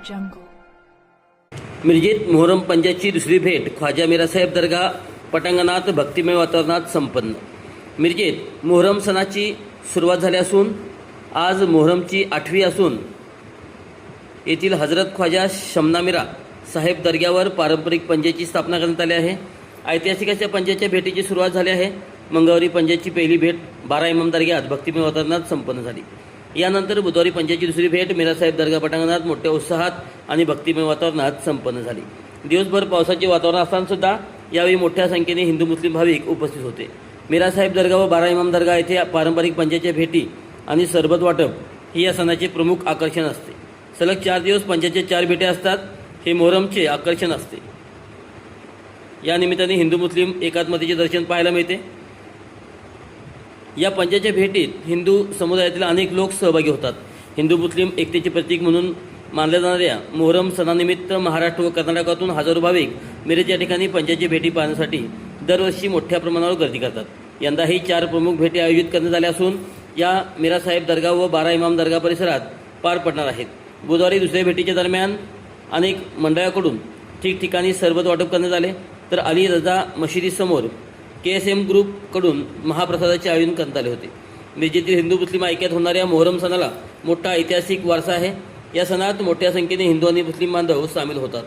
jungle. मिरजेत Muharram पंजाची दुसरी भेट ख्वाजा मिरासाहेब दर्गा पटांगणात भक्तिमय वातावरणात संपन्न. मिरजेत मोहरम सणाची सुरुवात झाली असून आज मोहरमची 8वी असून येथील हजरत ख्वाजा शमना मिरा साहेब दर्ग्यावर पारंपरिक पंजाची स्थापना करण्यात आली आहे. ऐतिहासिक अशा पंजाच्या भेटीची सुरुवात झाली आहे. मंगळवारी पंजाची पहिली भेट 12 इमाम दर्ग्यात भक्तिमय वातावरणात संपन्न झाली. यानंतर बुधवारी पंजाची दुसरी भेट मिरासाहेब दर्गा पटांगणात मोठ्या उत्साहात आणि भक्तिमय वातावरणात संपन्न झाली. दिवसभर पावसाचे वातावरण असताना सुद्धा यावेळी मोठ्या संख्येने हिंदू मुस्लिम भाविक उपस्थित होते. मिरासाहेब दर्गा व 12 इमाम दर्गा येथे पारंपरिक पंजाच्या भेटी आणि सरबत वाटप ही या सणाचे प्रमुख आकर्षण असते. सलग 4 दिवस पंजाच्या 4 भेटी असतात. हे मोहरमचे आकर्षण असते. या निमित्ताने हिंदू मुस्लिम एकात्मतेचे दर्शन पाहायला मिळते. या पंजाच्या भेटीत हिंदू समुदायातील अनेक लोक सहभागी होतात. हिंदू मुस्लिम एकतेचे प्रतीक म्हणून मानल्या जाणाऱ्या मोहरम सणानिमित्त महाराष्ट्र व कर्नाटकातून हजारो भाविक मिरज या ठिकाणी पंजाची भेटी पाहण्यासाठी दरवर्षी मोठ्या प्रमाणावर गर्दी करतात. यंदाही 4 प्रमुख भेटी आयोजित करण्यात आल्या असून या मिरासाहेब दर्गा व 12 इमाम दर्गा परिसरात पार पडणार आहेत. बुधवारी दुसऱ्या भेटीच्या दरम्यान अनेक मंडळाकडून ठिकठिकाणी सरबत वाटप करण्यात आले, तर अली रजा मशिदीसमोर KSM ग्रुपकडून महाप्रसादाचे आयोजन करण्यात आले होते. मिरजेतील हिंदू मुस्लिम ऐक्यात होणाऱ्या मोहरम सणाला मोठा ऐतिहासिक वारसा आहे. या सणात मोठ्या संख्येने हिंदू आणि मुस्लिम बांधव सामील होतात.